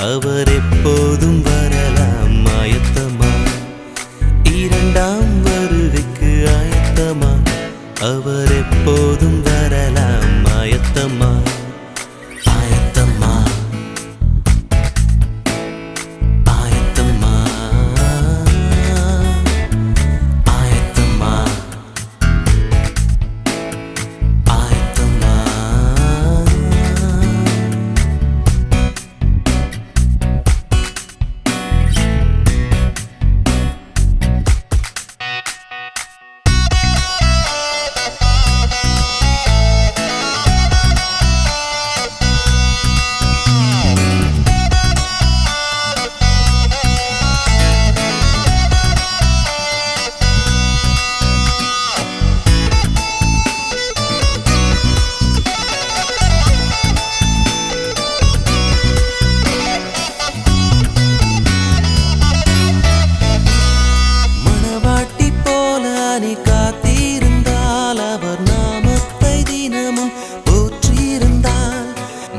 அவர் எப்போதும் வரலாம் ஆயத்தமா, இரண்டாம் வருகைக்கு ஆயத்தமா, அவர் எப்போதும் வரலாம் ஆயத்தமா, ஆயத்தமா, ஆயத்தமா, ஆயத்தமா, ஆயத்தமா. காத்திருந்தால் அவர் நாமத்தை தினமும் போற்றியிருந்தால்,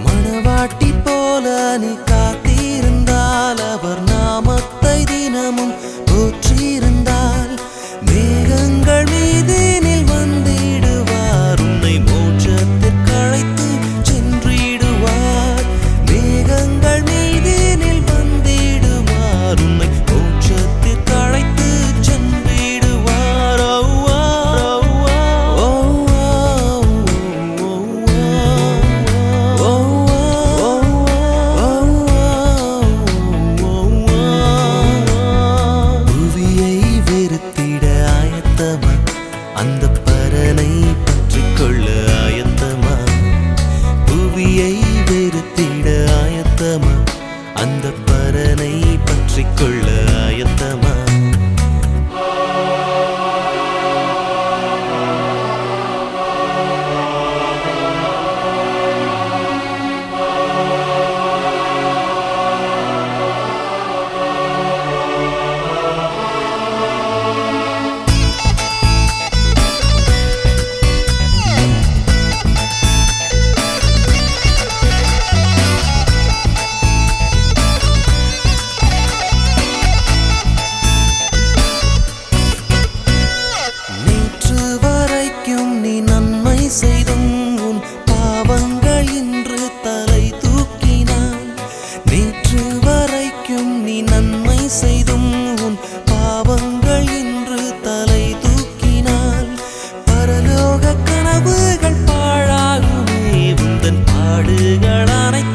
மணவாட்டி போல நீ காத்திருந்தால் அவர் நாமத்தை தினமும் போற்றியிருந்தால், மேகங்கள் மீதினில் வந்திடுவார், உன்னை மோட்சத்திற்கு அழைத்து சென்றிடுவார். மேகங்கள் மீதினில் வந்திடுவார், உன்னை மோட்சத்திற்கு அழைத்து அந்த பரனை பற்றிக் கொள்ள ஆயத்தமா, புவியை வெறுத்திட ஆயத்தமா, அந்த பரனை பற்றிக் கொள்ள ஆயத்தமா. செய்தும் உன் பாவங்கள் இன்று தலை தூக்கினான், நேற்று வரைக்கும் நீ நன்மை செய்தும் உன் பாவங்கள் இன்று தலை தூக்கினால், பரலோக கனவுகள் பாழாகுமே, உந்தன் பாடுகள் அனைத்தும்